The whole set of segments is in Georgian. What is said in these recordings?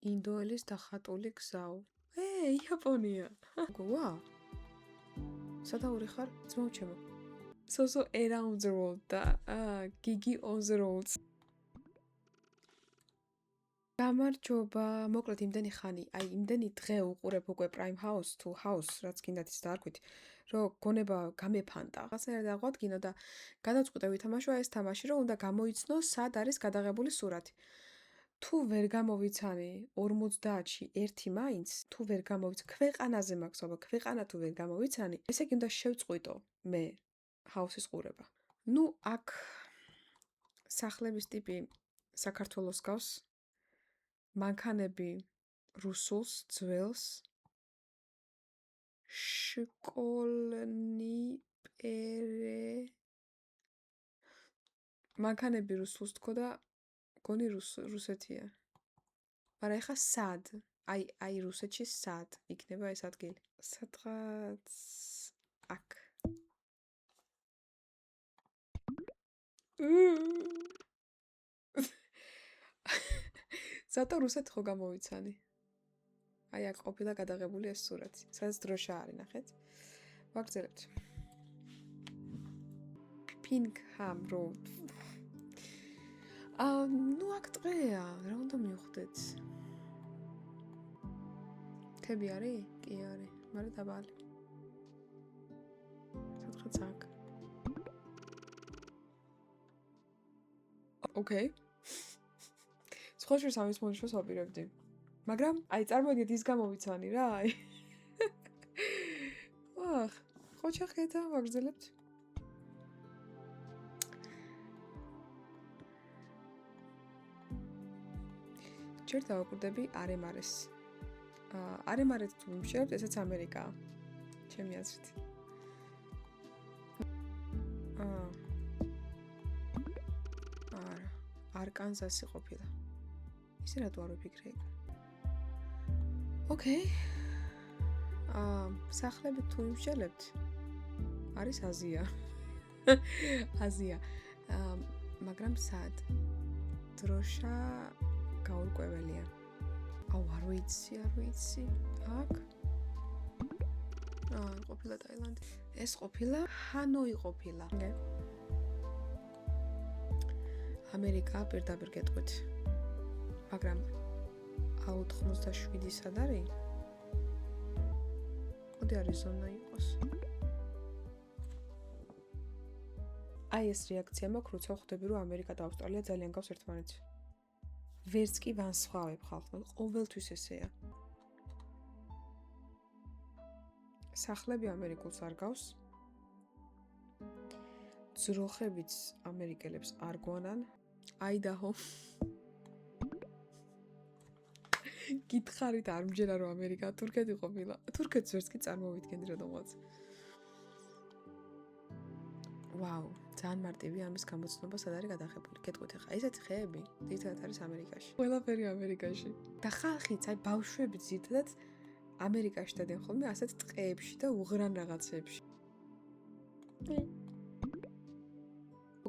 ინდოელის დახატული გზაო. იაპონია. გოა? სადაური ხარ? ძმაო ჩემო. So around the world და Gigi on the roads. გამარჯობა, მოკლედ იმდენი ხანი, იმდენი დღე უყურებ უკვე Prime House თუ House, რაც კიდათ ის დაარქვით, რომ გონება გამეფანტა. რაღაცნაირად აღვადგინო და გადავწყვიტე ვითამაშო ეს თამაში, რომ უნდა გამოიცნო, სად არის გადაღებული სურათი. თუ ვერ გამოვიცანი 50-ში ერთი მაინც, თუ ვერ გამოვიცანი, ქვეყანაზე მაქვს, აბა ქვეყანა თუ ვერ გამოვიცანი, ესე იგი უნდა შევწყვიტო მე House-ის ყურება. ნუ აქ სახლების ტიპი საქართველოს გავს. მანქანები რუსულს, ძველს, შკოლნი პერე მანქანები რუსულს თქო და გონი რუსეთია. მაგრამ ეხა სად? აი რუსეთში სად იქნება ეს ადგილი? სადღაც აქ. ზატო რუსეთ ხო გამოვიცანი. აი აქ ყოფილა გადაღებული ეს სურათი. სადაც დროშა არის, ნახეთ. ვაგრძელებთ. Pinkham Road. ნუ აქ ტყეა, რა უნდა მივხვდეთ? თები არის? კი არის, მაგრამ დაბალი. სადღაც აქ. Okay. Სხოშერ სამის მონშოს ვაპირებდი. მაგრამ აი წარმოგიდგეთ ის გამოვიცანი რა, აი. ვახ, ხოჩა ხედა ვაგრძელებთ. ჯერ დავაკვირდები არემარეს. არემარეთ თუ ვიმშევთ, ესეც ამერიკაა. ჩემი აზრით. არკანზასი ყოფილა. ისე რატო არ ვიფიქრე იქ? Okay. სახლები თუ იმშელებთ, არის აზია. აზია. მაგრამ სად? დროშა გაურკვეველია. არ ვიცი. აქ? ყოფილა ტაილანდი. ეს ყოფილა ჰანოი ყოფილა. ამერიკა პირდაპირ გეტყვით. მაგრამ 87 სად არის? მოდი არიზონა იყოს. აი ეს რეაქცია მაქვს, როცა ხვდები, რომ ამერიკა და ავსტრალია ძალიან გავს ერთმანეთს. ვერც კი ვანსხვავებ ხალხს, ყოველთვის ესეა. სახლები ამერიკულს არ გავს. ძროხებიც ამერიკელებს არ გვანან. აიდაჰო. გითხარით არ მჯერა რომ ამერიკა თურქეთი ყოფილა. თურქეთს ვერც კი წარმოვიდგენდი რადგანაც. ვაუ, ძალიან მარტივი ამის გამოცნობა სად არის გადაღებული. გეტყვით ახლა, ესეთი ხეები ძირითადად არის ამერიკაში. ყველაფერი ამერიკაში. და ხალხიც, აი ბავშვებიც ძირითადად ამერიკაში დადიან ხოლმე ასეთ ტყეებში და უღრან რაღაცებში.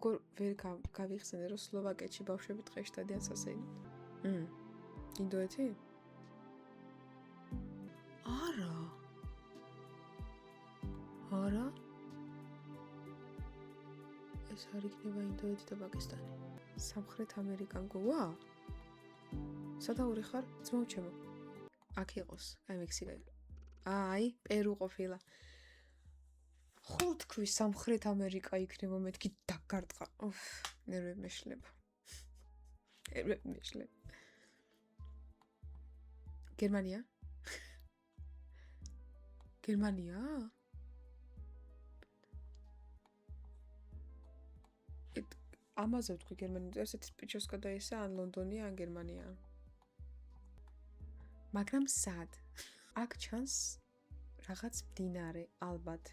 როგორ ვერ გავიხსენე რომ სლოვაკეთში ბავშვები ტყეში დადიან სასეირნოდ. ინდოეთი? არა. ეს არ იქნება ინდოეთი და პაკისტანი. სამხრეთ ამერიკა მგოა? სადაური ხარ? ძმაო ჩემო. აქ იყოს, აი მექსიკა. აი, პერუ ყოფილა. ხო თქვი სამხრეთ ამერიკა იქნება, მეთქი დაგარტყა. ნერვები მეშლება. გერმანია? ამაზე ვთქვი გერმანია, ესეთი სპიჩოსკა და ისა ან ლონდონია, ან გერმანია. მაგრამ სად? აქ ჩანს რაღაც მდინარე, ალბათ.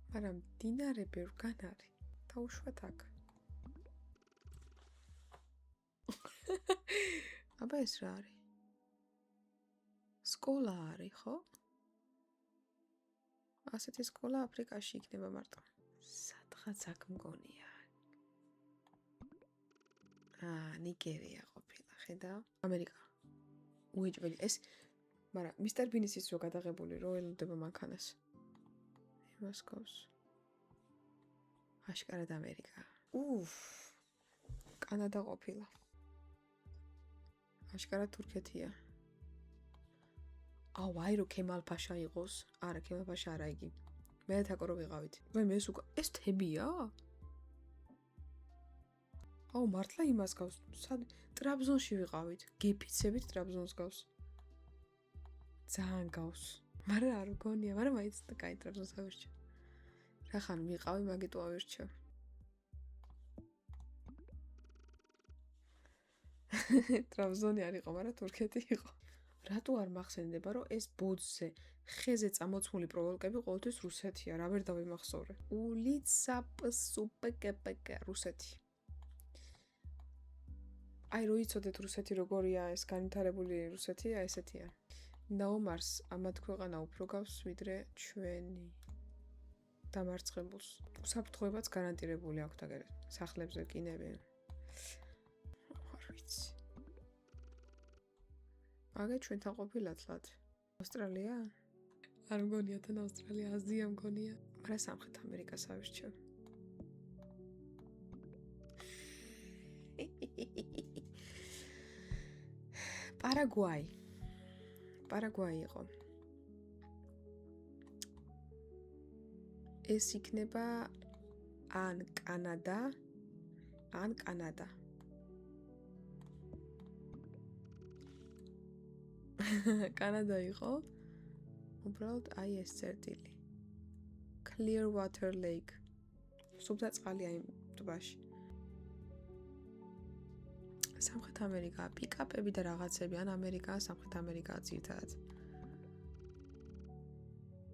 მაგრამ მდინარე ბევრგან არის. დაუშვათ აქ. აბა ეს რა არის? სკოლა არის, ხო? ასეთი სკოლა აფრიკაში იქნება მარტო. სადღაც აქ მგონია. ნიგერია ყოფილა, ხედავ? ამერიკა. უეჭველი ეს, მაგრამ მისტერ ბინის ის რო გადაღებული რო ელოდება მანქანას. იმას გავს. აშკარად ამერიკა. კანადა ყოფილა. აშკარად თურქეთია. აი რო ქემალ ფაშა იყოს. არა, ქემალ ფაშა არა იგი. მე თაკო რო ვიყავით. მე ეს თებია? მართლა იმას გავს. ტრაბზონში ვიყავით. გეფიცებით ტრაბზონს გავს. ძალიან გავს. მაგრამ არ გონია, მაგრამ მაინც კაი ტრაბზონს გავირჩევ. რახან ვიყავი, მაგიტო ავირჩევ. ტრაბზონი არ იყო, მაგრამ თურქეთი იყო. რატო არ მახსენდება, რომ ეს ბოძზე ხეზე წამოწმული პროვოლკები ყოველთვის რუსეთია, რა ვერ დავიმახსოვრე. ულიცაპსუპკპკ რუსეთი. აი რო იცოდეთ რუსეთი როგორია, ეს განვითარებული რუსეთია, ესეთია. ნაომარს ამათ ქვეყანა უფრო გავს, ვიდრე ჩვენი დამარცხებულს. უსაფრთხოებაც გარანტირებული აქვს აგერ სახლებზე კინები. არ ვიცი. აგე ჩვენთან ყოფილად ლად. ავსტრალია? არ მგონია თან ავსტრალია, აზია მგონია. მაგრამ სამხრეთ ამერიკას ავირჩევ. პარაგვაი იყო. ეს იქნება ან კანადა. კანადა იყო. უბრალოდ აი ეს წერტილი. Clearwater Lake. სუფთა წყალია იმ ტბაში. სამხრეთ ამერიკა, პიკაპები და რაღაცები, ან ამერიკა, სამხრეთ ამერიკა ძირითადად.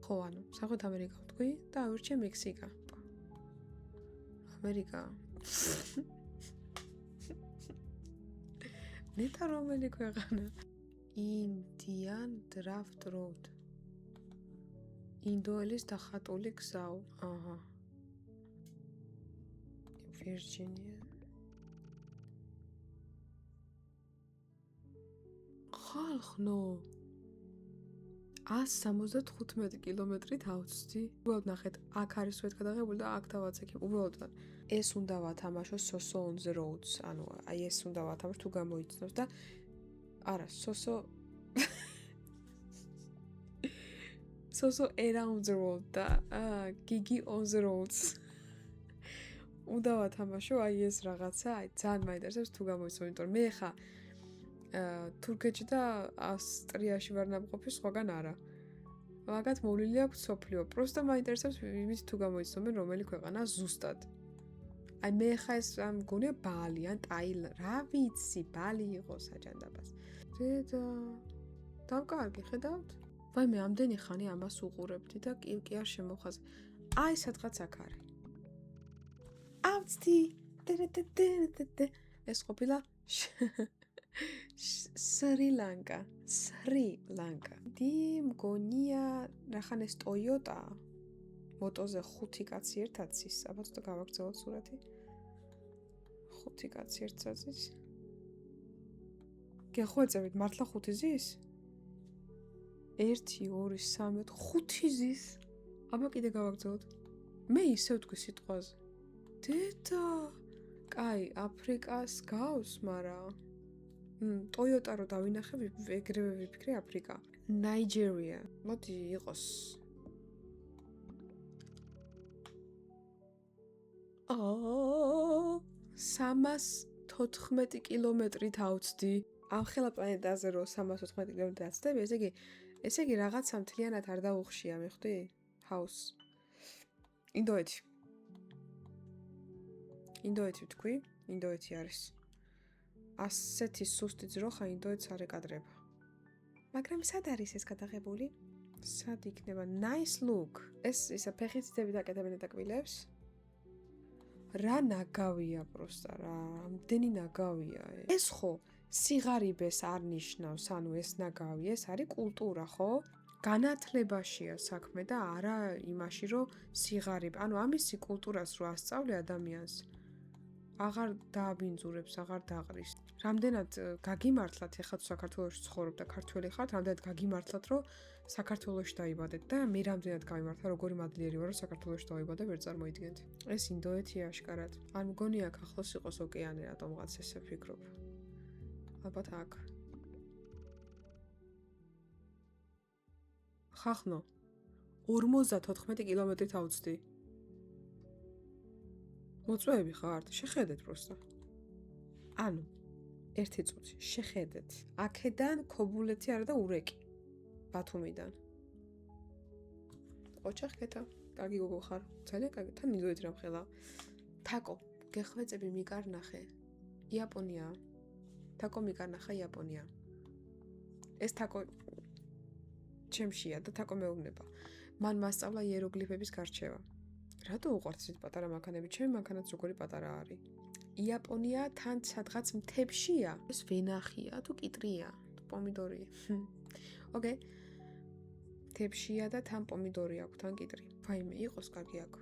ხო, ანუ სამხრეთ ამერიკა ვთქვი და ავირჩე მექსიკა. ამერიკა. ნეტა რომელი ქვეყანა? Indian Draft Road. ინდოელის დახატული გზაო. აჰა. Virginia. ხალხნო 175 კილომეტრით ავწვდი. უბრალოდ ნახეთ, აქ არის სვეთ გადაღებული და აქ დავაცექებ. უბრალოდ ეს უნდა ვათამაშო Soso on the roads. ანუ აი ეს უნდა ვათამაშო თუ გამოიცნობს და არა, Soso around the road და Gigi on the roads. უნდა ვათამაშო აი ეს რაღაცა, აი ძალიან მაინტერესებს თუ გამოიცნობს, იმიტომ რომ მე ხა თურქეთში და ავსტრიაში ვარ ნამყოფი, სხვაგან არა. მაგათ მოვლილი აქვს სოფლიო. პროსტა მაინტერესებს იმით თუ გამოიცნობენ რომელი ქვეყანა ზუსტად. აი მე ხა ეს მგონია ბალი ან ტაილანდი, რა ვიცი, ბალი იყო საჯანდაბას. დედა დავკარგი, ხედავთ? ვაი მე ამდენი ხანი ამას უყურებდი და კი არ შემოხაზე. აი სადღაც აქ არის. ავწდი. ეს ყოფილა სრი-ლანკა. დი მგონია რახან ეს ტოიოტა მოტოზე 5 კაცი ერთად ზის, აბა ცოტა გავაგრძელოთ სურათი. 5 კაცი ერთად ზის. გეხვეწებით, მართლა 5 ზის? 1 2 3 5 ზის. აბა კიდე გავაგრძელოთ. მე ისე ვთქვი სიტყვაზე. დედა, კაი, აფრიკას გავს, მაგრამ ტოიოტა რო დავინახე, ეგრევე ვიფიქრე აფრიკა. ნაიჯერია. მოდი იყოს. 314 კილომეტრით ავწდი. ამ ხელა პლანეტაზე რო 314 კილომეტრით აცდები, ესე იგი რაღაცა მთლიანად არ დაუხშია, მიხვდი? ჰაუს. ინდოეთი ვთქვი, ინდოეთი არის. ასეთი სუსტი ძროხა ინდოეთს არ ეკადრება. მაგრამ სად არის ეს გადაღებული? სად იქნება? Nice look. ეს ისა ფეხით დაკეთებენ და კბილებს. რა ნაგავია პროსტა, რა ამდენი ნაგავია. ეს ხო სიღარიბეს არ ნიშნავს, ანუ ეს ნაგავი, ეს არის კულტურა, ხო? განათლებაშია საქმე და არა იმაში, რომ სიღარიბე. ანუ ამისი კულტურას რო ასწავლე ადამიანს. აღარ დააბინძურებს, აღარ დაყრის. რამდენად გაგიმართლათ ეხლა თუ საქართველოში ცხოვრობ და ქართველი ხართ, რამდენად გაგიმართლათ, რომ საქართველოში დაიბადეთ და მე რამდენად გამიმართლა, როგორი მადლიერი ვარ, რომ საქართველოში დავიბადე, ვერ წარმოიდგენთ. ეს ინდოეთია აშკარად. არ მგონია აქ ახლოს იყოს ოკეანე, რატომღაც ესე ვფიქრობ. ალბათ აქ. ხახნო 54 კილომეტრით ავწდი. მოწვევი ხართ? შეხედეთ პროსტა. ანუ ერთი წუთი შეხედეთ. აქედან ქობულეთი არა და ურეკი. ბათუმიდან. ოჩახკეთა. კარგი გოგო ხარ. ძალიან კარგი. თან ნიდოეთ რა მხელა. თაკო, გეხვეწები მიკარნახე. იაპონია. თაკო მიკარნახა იაპონია. ეს თაკო ჩემშია და თაკო მეუბნება. მან მასწავლა იეროგლიფების გარჩევა. რატო უყვართ ისეთ პატარა მანქანები? ჩემი მანქანაც როგორი პატარა არის. იაპონია თან სადღაც მთებშია. ეს ვენახია თუ კიტრია, თუ პომიდორი. ოკეი. მთებშია და თან პომიდორი აქვს, თან კიტრი. ვაიმე, იყოს კარგი აქ.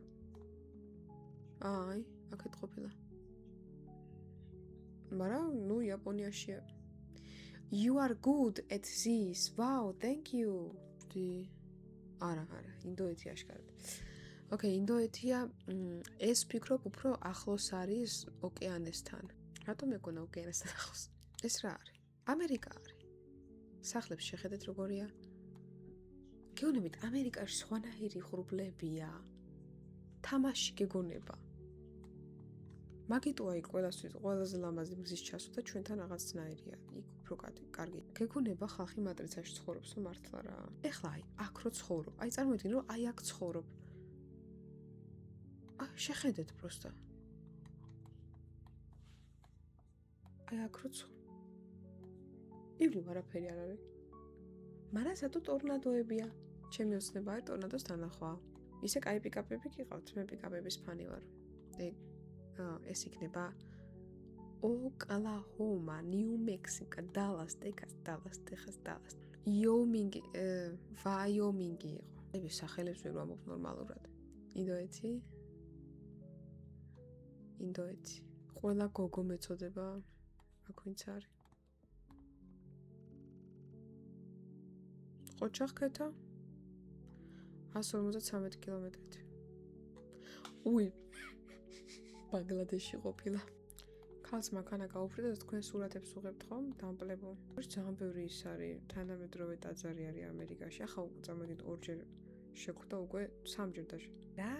აი, აქეთ ყოფილა. მაგრამ, ნუ იაპონიაშია. You are good at this. Wow, thank you. არა, ინდოეთი აშკარად. ოკეი, ინდოეთია, ეს ვფიქრობ უფრო ახლოს არის ოკეანესთან. რატომ მეკონა ოკეანესთან ახლოს? ეს რა არის? ამერიკა არის. სახლებს შეხედეთ როგორია? გეუბნებით, ამერიკაში სხვანაირი ღრუბლებია. თამაში გეგონება. მაგიტოა იქ ყველაზე ლამაზი მზის ჩასვლა და ჩვენთან რაღაცნაირია. იქ უფრო კარგი. გეგონება ხალხი მატრიცაში ცხოვრობს, მართლა რა. ეხლა აი, აქ რო ცხოვრობ. აი წარმოიდგინე, რომ აი აქ ცხოვრობ. შეხედეთ პროსტა. აი აქ რო ცხოვრობ. იბლი არაფერი არ არის. მაგრამ სათუ ტორნადოებია. ჩემი ოცნება არის ტორნადოს დანახვა. ისე კაი პიკაპები გიყავთ, მე პიკაპების ფანი ვარ. ეს იქნება ოკლაჰომა, ნიუ მექსიკა, დალას, ტეხას, დალას. ვაიომინგი იყო. ეს სახელებს ვერ ვამბობ ნორმალურად. ინდოეთი. ყველა გოგო მეწოდება აქ ვინც არის. ყოჩახკეთა 153 კილომეტრით. უი ბანგლადეში ყოფილა. ქალს მანქანა გაუფრდა და თქვენ სურათებს უღებთ ხომ? დამპლებო. ძალიან ბევრი ის არის, თანამედროვე ტაძარი არის ამერიკაში. ახლა უკვე წამოდით ორჯერ შეხვდა უკვე სამჯერ და რა?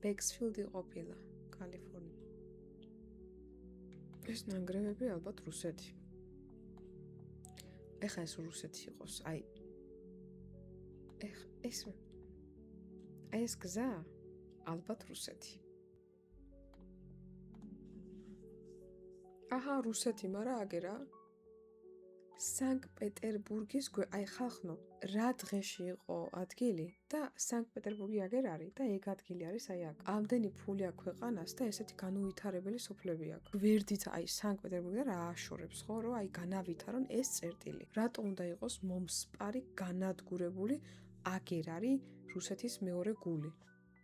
ბექსფილდი ყოფილა, კალიფორნია. ეს ნანგრევები ალბათ რუსეთი. ეხლა ეს რუსეთი იყოს, აი. ეს გზა ალბათ რუსეთი. აჰა, რუსეთი, მაგრამ აგერა სანქტ-პეტერბურგის აი ხალხნო, რა დღეში იყო ადგილი და სანქტ-პეტერბურგი აგერ არის და ეგ ადგილი არის აი აქ. ამდენი ფული აქვს ქვეყანას და ესეთი განუვითარებელი სოფლები აქვს. გვერდით აი სანქტ-პეტერბურგი და რა აშორებს ხო, რომ აი განავითარონ ეს წერტილი. რატო უნდა იყოს მომსპარი განადგურებული აგერ არის რუსეთის მეორე გული.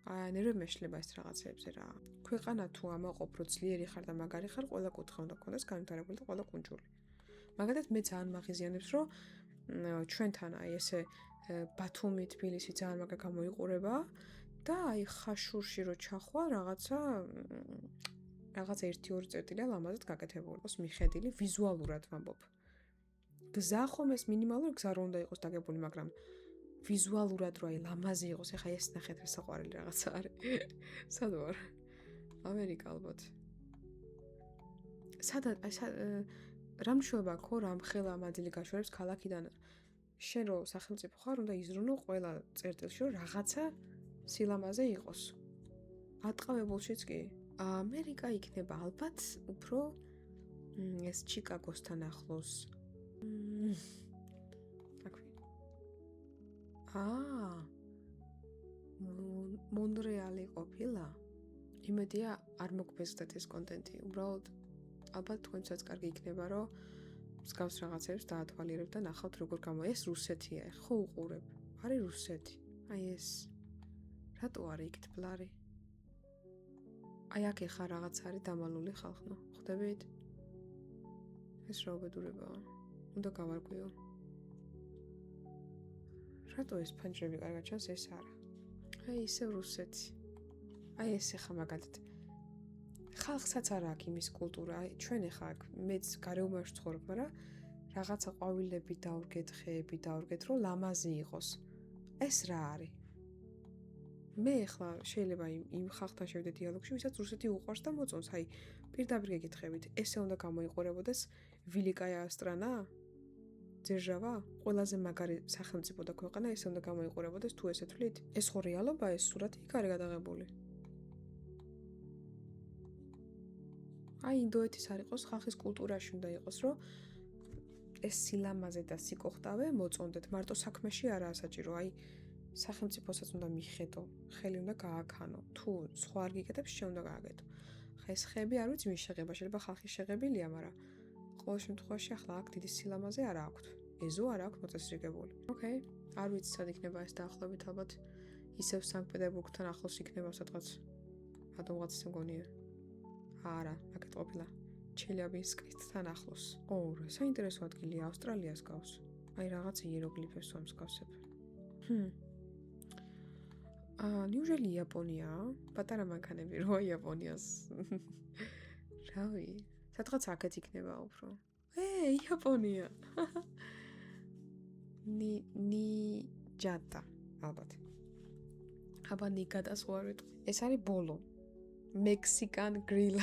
აი ნერვე მეშლება ეს რაღაცებზე რა. ქვეყანა თუ ამაყოფ რო ძლიერი ხარ და მაგარი ხარ, ყველა კუთხე უნდა გქონდეს განვითარებული და ყველა კუნძული. მაგალითად მე ძალიან მაღიზიანებს რომ ჩვენთან აი ესე ბათუმი, თბილისი ძალიან მაგა გამოიყურება და აი ხაშურში რო ჩახვალ რაღაცა 1-2 წერტილია ლამაზად გაკეთებული. იყოს მიხედილი ვიზუალურად ვამბობ. გზა ხომ ეს მინიმალური გზა რო უნდა იყოს დაგებული, მაგრამ ვიზუალურად რო აი ლამაზი იყოს, ეხა ეს ნახეთ რა საყვარელი რაღაცა არის. სად ვარ? ამერიკა ალბათ. სადაც აი რა მშვება ხო, რა მხელა მადილი გაშორებს ქალაქიდან. შენ რო სახელმწიფო ხარ, უნდა იზრუნო ყველა წერტილში რომ რაღაცა სილამაზე იყოს. ატყავებულშიც კი. ამერიკა იქნება ალბათ უფრო ეს ჩიკაგოსთან ახლოს. მონრეალი ყოფილა. იმედია არ მოგფესდეთ ეს კონტენტი. უბრალოდ ალბათ თქვენსაც კარგი იქნება, რომ მსგავს რაღაცებს დაათვალიერებ და ნახავთ როგორ ეს რუსეთია, ხო უყურებ. არის რუსეთი. აი ეს. რატო არის იქით ბლარი? აი აქ ეხა რაღაც არის დამალული ხალხო. ხვდებით? ეს რა უბედურებაა. უნდა გავარკვიო. რატო ეს ფანჯრები კარგად ჩანს, ეს არა. აი ისევ რუსეთი. აი ეს ეხა მაგალითად. ხალხსაც არ აქვს იმის კულტურა. აი ჩვენ ეხა აქ მეც გარეუბანში ვცხოვრობ, მაგრამ რაღაცა ყვავილები დავრგეთ, ხეები დავრგეთ, რომ ლამაზი იყოს. ეს რა არის? მე ახლა შეიძლება იმ ხალხთან შევიდე დიალოგში, ვისაც რუსეთი უყვარს და მოწონს. აი, პირდაპირ გეკითხებით, ესე უნდა გამოიყურებოდეს ვილიკაია სტრანა? ძერჟავა? ყველაზე მაგარი სახელმწიფო და ქვეყანა ესე უნდა გამოიყურებოდეს თუ ესე თვლით? ეს ხო რეალობა, ეს სურათი იქ არის გადაღებული. აი, ინდოეთის არ იყოს, ხალხის კულტურაში უნდა იყოს, რომ ეს სილამაზე და სიკოხტავე მოწონდეთ, მარტო საქმეში არაა საჭირო, აი სახელმწიფოსაც უნდა მიხედო, ხელი უნდა გააქანო. თუ სხვა არ გიკეთებს, შენ უნდა გააკეთო. ხა ეს ხეები არ ვიცი მის შეღება, შეიძლება ხალხი შეღებილია, მაგრამ ყოველ შემთხვევაში ახლა აქ დიდი სილამაზე არ აქვთ. ეზო არ აქვს მოწესრიგებული. ოკეი, არ ვიცი სად იქნება ეს დაახლოებით ალბათ. ისევ სანქტ-პეტერბურგთან ახლოს იქნება სადღაც. რატომღაც ისე მგონია. არა, აქეთ ყოფილა. ჩელიაბინსკისთან ახლოს. რა საინტერესო ადგილია, ავსტრალიას გავს. აი რაღაც იეროგლიფებს ვამსგავსებ. ნიუჟელი იაპონია? პატარა მანქანები როა იაპონიას. რავი, სადღაც აქეთ იქნება უფრო. იაპონია. ნიჯატა, ალბათ. აბა ნიგატას ხო არ ვიტყვი. ეს არის ბოლო. მექსიკან გრილ.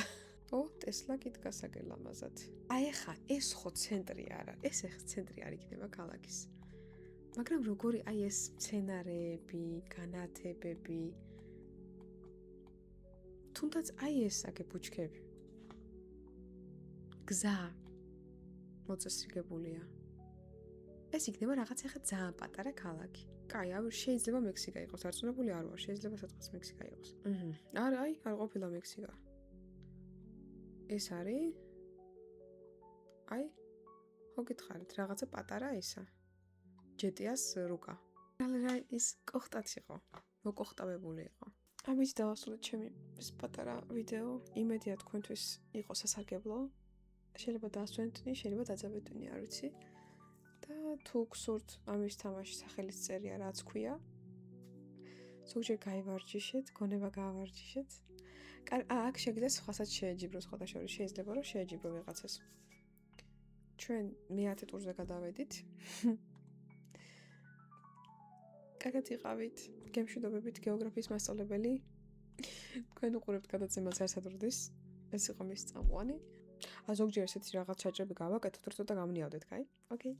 ტესლა კიდგა საგელამაზად. აი ახლა ეს ხო ცენტრი არა. ეს ახლა ცენტრი არ იქნება ქალაქის. მაგრამ როგორი აი ეს სცენარეები, განათებები. თუნდაც აი ეს აგე ბუჩქები. გზა მოწესრიგებულია. ეს იქნება რაღაც ახლა ძალიან პატარა ქალაქი. კაი, შეიძლება მექსიკა იყოს, არწმუნებული არ ვარ, შეიძლება სადღაც მექსიკა იყოს. არა, არ ყოფილა მექსიკა. ეს არის? აი, ხო გითხარით, რაღაცა პატარა ისა. ჯეტიას რუკა. რა ის კოხტაც იყო, მოკოხტავებული იყო. ამით დავასრულეთ ჩემი ეს პატარა ვიდეო. იმედია თქვენთვის იყო სასარგებლო. შეიძლება დაასვენთნი, შეიძლება დაძაბეთუნი, არ ვიცი. და თუ გსურთ ამის თამაში სახელის წერია, რაც ქვია. ზოგჯერ გაივარჯიშეთ, გონება გაავარჯიშეთ. აქ შეგიძლიათ სხვასაც შეეჯიბრო, სხვათა შორის შეიძლება რომ შეეჯიბრო ვიღაცას. ჩვენ მე-10 ტურზე გადავედით. კარგად იყავით, გემშვიდობებით გეოგრაფიის მასწავლებელი. თქვენ უყურებთ გადაცემას ერთადროდის. ეს იყო მის წამყვანი. ზოგჯერ ესეთი რაღაც ჩაჭრები გავაკეთოთ, რომ ცოტა გამნიავდეთ, კაი? ოკეი.